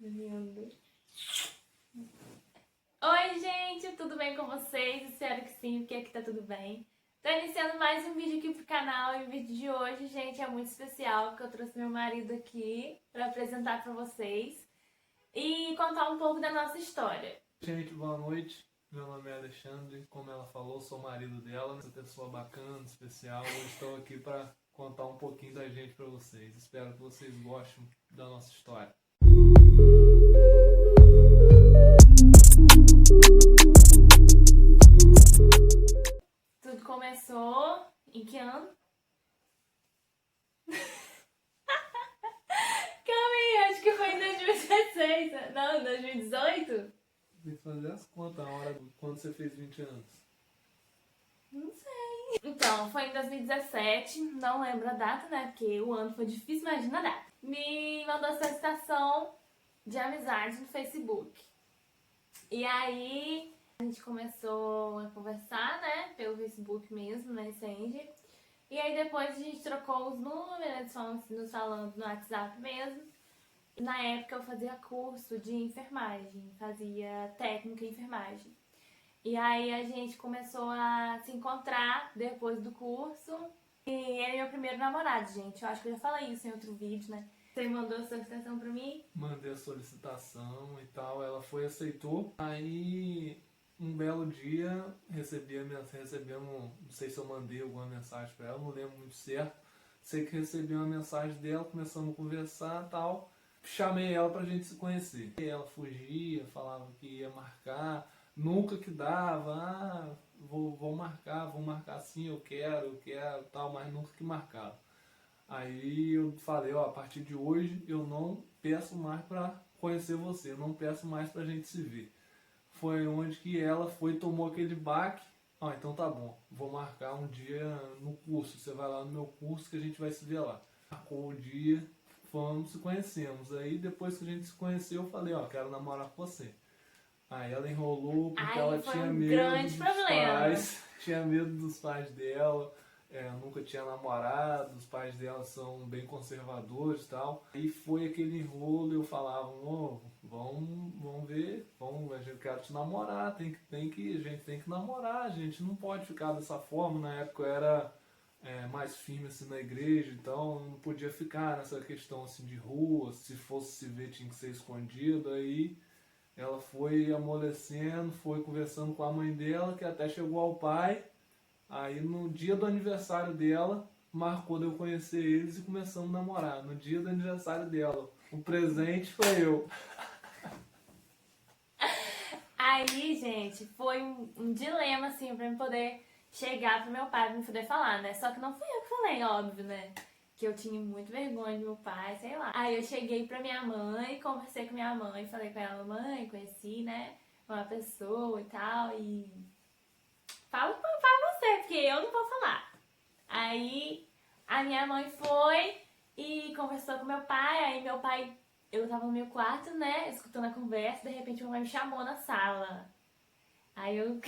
Lindo. Oi, gente, tudo bem com vocês? Espero que sim, porque aqui tá tudo bem. Tô iniciando mais um vídeo aqui pro canal e o vídeo de hoje, gente, é muito especial, porque eu trouxe meu marido aqui pra apresentar pra vocês e contar um pouco da nossa história. Gente, boa noite. Meu nome é Alexandre, como ela falou, sou marido dela, essa pessoa bacana, especial. Eu estou aqui para contar um pouquinho da gente para vocês. Espero que vocês gostem da nossa história. Tudo começou em que ano? Calma aí, acho que foi em 2016. Não, 2018? Tem que fazer as contas na hora quando você fez 20 anos. Não sei. Então, foi em 2017, não lembro a data, né? Porque o ano foi difícil, imagina a data. Me mandou solicitação de amizade no Facebook. E aí, a gente começou a conversar, né? Pelo Facebook mesmo, no Messenger. E aí depois a gente trocou os números, fomos nos falando no WhatsApp mesmo. Na época eu fazia curso de enfermagem, fazia técnica em enfermagem. E aí a gente começou a se encontrar depois do curso. E ele é meu primeiro namorado, gente. Eu acho que eu já falei isso em outro vídeo, né? Você mandou a solicitação pra mim? Mandei a solicitação e tal, ela foi, aceitou. Aí, um belo dia, recebemos, não sei se eu mandei alguma mensagem pra ela, não lembro muito certo. Sei que recebi uma mensagem dela, começamos a conversar e tal. Chamei ela pra gente se conhecer. E ela fugia, falava que ia marcar, nunca que dava, vou marcar sim, eu quero, tal, mas nunca que marcava. Aí eu falei, ó, a partir de hoje eu não peço mais pra conhecer você, eu não peço mais pra gente se ver. Foi onde que ela foi, tomou aquele baque. Ó, então tá bom, vou marcar um dia no curso, você vai lá no meu curso que a gente vai se ver lá. Marcou o dia, fomos, se conhecemos. Aí depois que a gente se conheceu, eu falei, ó, quero namorar com você. Aí ela enrolou porque Aí ela foi tinha um medo grande dos problema. pais, tinha medo dos pais dela, nunca tinha namorado, os pais dela são bem conservadores e tal. E foi aquele enrolo, eu falava, oh, vamos ver, a gente quer te namorar, a gente tem que namorar, a gente não pode ficar dessa forma. Na época eu era mais firme assim na igreja, então não podia ficar nessa questão assim de rua, se fosse se ver tinha que ser escondido. Aí ela foi amolecendo, foi conversando com a mãe dela, que até chegou ao pai. Aí no dia do aniversário dela, marcou de eu conhecer eles e começamos a namorar. No dia do aniversário dela. O presente foi eu. Aí, gente, foi um dilema, assim, pra eu poder chegar pro meu pai, pra me poder falar, né? Só que não fui eu que falei, óbvio, né? Que eu tinha muito vergonha do meu pai, sei lá. Aí eu cheguei pra minha mãe, conversei com minha mãe, falei com ela, mãe, conheci, né? Uma pessoa e tal, e... Fala pra você, porque eu não vou falar. Aí a minha mãe foi e conversou com meu pai, aí meu pai... Eu tava no meu quarto, né, escutando a conversa, de repente meu pai me chamou na sala. Aí eu...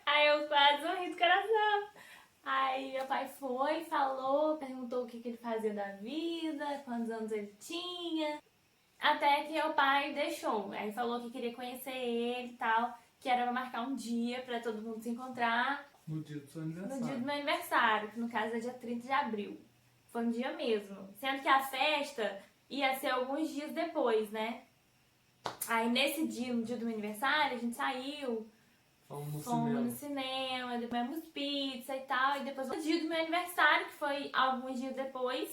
Aí eu quase morri do coração. Aí meu pai foi, falou, perguntou o que ele fazia da vida, quantos anos ele tinha. Até que meu pai deixou. Aí falou que queria conhecer ele e tal, que era pra marcar um dia pra todo mundo se encontrar No dia do seu no dia do aniversário. meu aniversário, que no caso é dia 30 de abril. Foi um dia mesmo. Sendo que a festa ia ser alguns dias depois, né? Aí nesse dia, no dia do meu aniversário, a gente saiu, Fomos fomos no no cinema. cinema, depois comemos pizza e tal. E depois, no dia do meu aniversário, que foi alguns dias depois,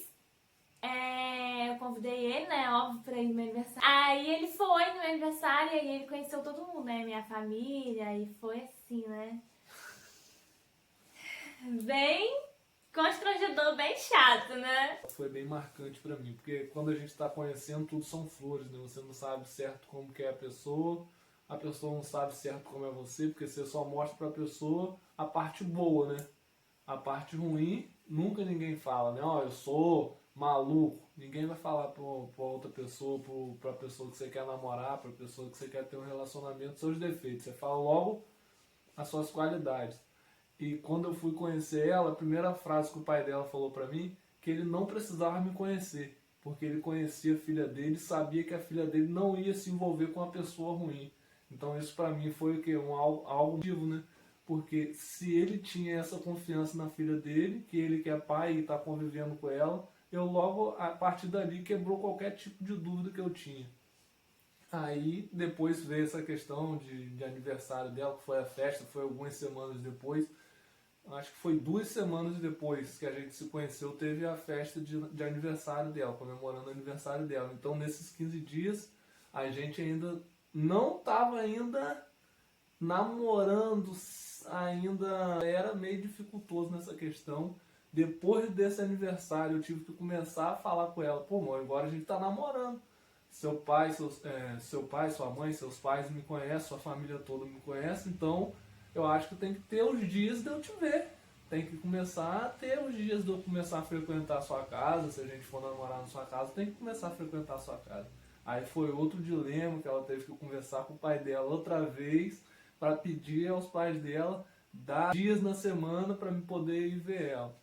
eu convidei ele, né? Óbvio, pra ir no meu aniversário. Aí ele foi no meu aniversário e aí ele conheceu todo mundo, né? Minha família. E foi assim, né? Bem constrangedor, bem chato, né? Foi bem marcante pra mim, porque quando a gente tá conhecendo, tudo são flores, né? Você não sabe certo como que é a pessoa não sabe certo como é você, porque você só mostra pra pessoa a parte boa, né? A parte ruim, nunca ninguém fala, né? Ó, eu sou maluco. Ninguém vai falar pra outra pessoa, pra pessoa que você quer namorar, pra pessoa que você quer ter um relacionamento, seus defeitos. Você fala logo as suas qualidades. E quando eu fui conhecer ela, a primeira frase que o pai dela falou pra mim, que ele não precisava me conhecer. porque ele conhecia a filha dele e sabia que a filha dele não ia se envolver com uma pessoa ruim. Então isso para mim foi o quê? Algo positivo, né? Porque se ele tinha essa confiança na filha dele, que ele que é pai e está convivendo com ela, eu logo, a partir dali, quebrou qualquer tipo de dúvida que eu tinha. Aí depois veio essa questão de aniversário dela, que foi a festa, foi algumas semanas depois. Acho que foi 2 semanas depois que a gente se conheceu, teve a festa de aniversário dela, comemorando o aniversário dela. Então nesses 15 dias a gente ainda não estava ainda namorando, ainda era meio dificultoso nessa questão. Depois desse aniversário eu tive que começar a falar com ela, pô, amor, agora a gente tá namorando. Seu pai, sua mãe, seus pais me conhecem, sua família toda me conhece, então eu acho que tem que ter os dias de eu te ver. Tem que começar a ter os dias de eu começar a frequentar a sua casa. Se a gente for namorar na sua casa, tem que começar a frequentar a sua casa. Aí foi outro dilema que ela teve que conversar com o pai dela outra vez para pedir aos pais dela dar dias na semana para me poder ir ver ela.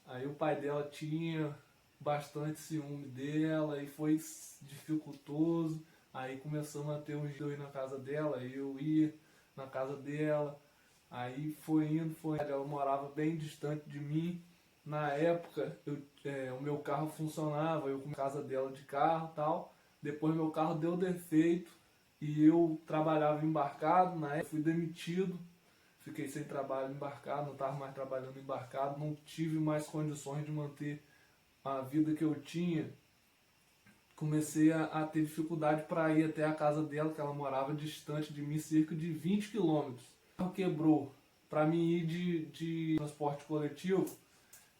Aí o pai dela tinha bastante ciúme dela e foi dificultoso. Aí começamos a ter uns dias eu ir na casa dela, eu ia na casa dela. Aí foi indo, ela morava bem distante de mim. Na época o meu carro funcionava, eu com a casa dela de carro e tal. Depois meu carro deu defeito e eu trabalhava embarcado, na época fui demitido. Fiquei sem trabalho embarcado, não estava mais trabalhando embarcado, não tive mais condições de manter a vida que eu tinha. Comecei a ter dificuldade para ir até a casa dela, que ela morava distante de mim, cerca de 20 quilômetros. O carro quebrou. Para mim ir de transporte coletivo,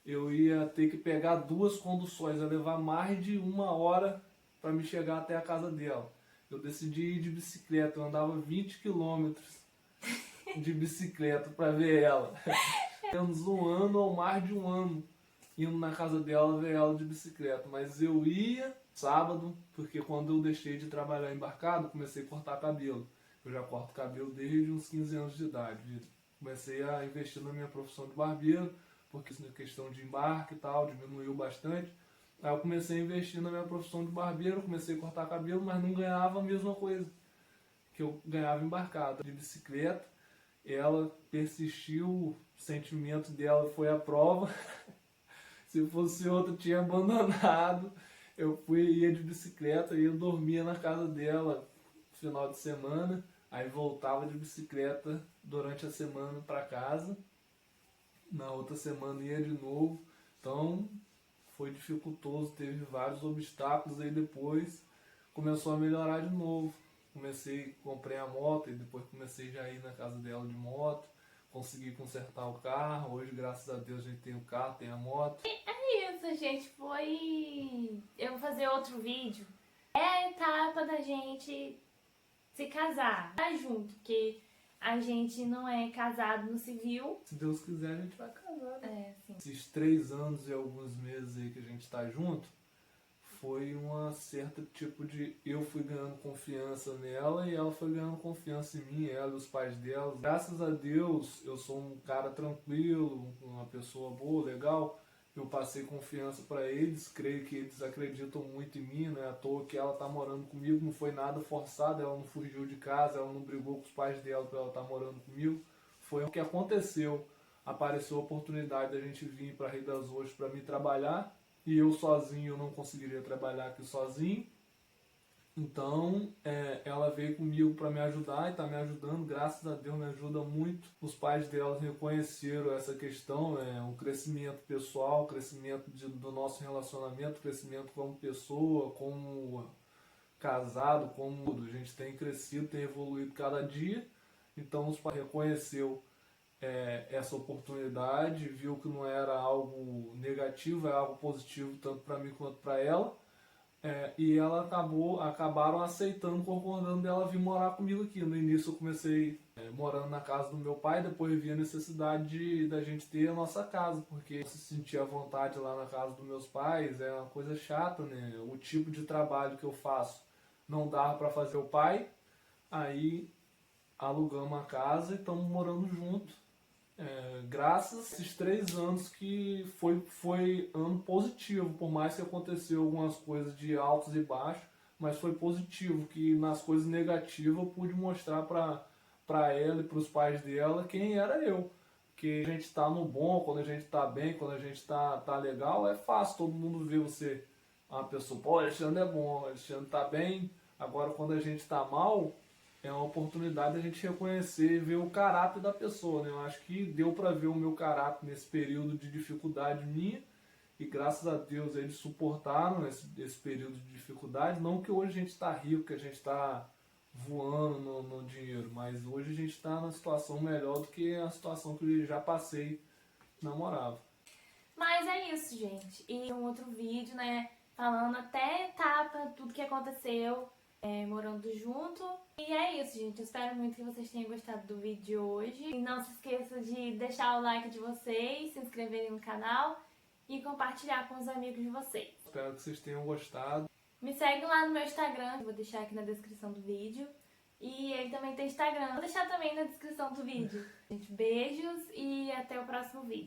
eu ia ter que pegar 2 conduções, ia levar mais de 1 hora para me chegar até a casa dela. Eu decidi ir de bicicleta, eu andava 20 quilômetros de bicicleta para ver ela. Temos 1 ano ou mais de 1 ano indo na casa dela ver ela de bicicleta. Mas eu ia sábado, porque quando eu deixei de trabalhar embarcado, comecei a cortar cabelo. Eu já corto cabelo desde uns 15 anos de idade. Comecei a investir na minha profissão de barbeiro, porque isso na questão de embarque e tal, diminuiu bastante. Aí eu comecei a investir na minha profissão de barbeiro, comecei a cortar cabelo, mas não ganhava a mesma coisa que eu ganhava embarcado. De bicicleta, ela persistiu, o sentimento dela foi a prova. Se fosse outro, tinha abandonado. Eu ia de bicicleta e eu dormia na casa dela no final de semana. Aí voltava de bicicleta durante a semana para casa. Na outra semana ia de novo. Então foi dificultoso, teve vários obstáculos. Aí depois começou a melhorar de novo. Comprei a moto e depois comecei já a ir na casa dela de moto. Consegui consertar o carro. Hoje, graças a Deus, a gente tem o carro, tem a moto. É isso, gente. Eu vou fazer outro vídeo. É a etapa da gente se casar. Tá junto, porque a gente não é casado no civil. Se Deus quiser, a gente vai casar. É, sim. Esses 3 anos e alguns meses aí que a gente tá junto, foi uma certa tipo de... Eu fui ganhando confiança nela e ela foi ganhando confiança em mim, ela e os pais dela. Graças a Deus, eu sou um cara tranquilo, uma pessoa boa, legal. Eu passei confiança para eles, creio que eles acreditam muito em mim, não é à toa que ela tá morando comigo, não foi nada forçado, ela não fugiu de casa, ela não brigou com os pais dela para ela estar morando comigo. Foi o que aconteceu. Apareceu a oportunidade da gente vir para Rio das Ostras para me trabalhar, e eu sozinho eu não conseguiria trabalhar aqui sozinho. Então ela veio comigo para me ajudar e está me ajudando, graças a Deus me ajuda muito. Os pais dela reconheceram essa questão, um crescimento pessoal, crescimento do nosso relacionamento, crescimento como pessoa, como casado, como tudo. A gente tem crescido, tem evoluído cada dia. Então os pais reconheceram essa oportunidade, viu que não era algo negativo, era algo positivo tanto para mim quanto para ela. E ela acabaram aceitando, concordando dela vir morar comigo aqui. No início eu comecei morando na casa do meu pai, depois vi a necessidade da gente ter a nossa casa, porque se sentir à vontade lá na casa dos meus pais é uma coisa chata, né? O tipo de trabalho que eu faço não dava para fazer o pai, aí alugamos a casa e estamos morando junto. Graças a esses 3 anos que foi ano positivo, por mais que aconteceu algumas coisas de altos e baixos, mas foi positivo, que nas coisas negativas eu pude mostrar para ela e para os pais dela quem era eu. Que a gente tá no bom, quando a gente tá bem, quando a gente tá legal, é fácil, todo mundo vê você, uma pessoa, pô, Alexandre é bom, Alexandre tá bem. Agora quando a gente tá mal, é uma oportunidade de a gente reconhecer e ver o caráter da pessoa, né? Eu acho que deu para ver o meu caráter nesse período de dificuldade minha, e graças a Deus eles suportaram esse período de dificuldade. Não que hoje a gente está rico, que a gente está voando no dinheiro, mas hoje a gente está na situação melhor do que a situação que eu já passei namorava. Mas é isso, gente. E um outro vídeo, né, falando até etapa, tudo que aconteceu, morando junto. E é isso, gente. Eu espero muito que vocês tenham gostado do vídeo de hoje. E não se esqueça de deixar o like de vocês, se inscreverem no canal e compartilhar com os amigos de vocês. Espero que vocês tenham gostado. Me segue lá no meu Instagram, vou deixar aqui na descrição do vídeo. E ele também tem Instagram, vou deixar também na descrição do vídeo. Gente, beijos e até o próximo vídeo.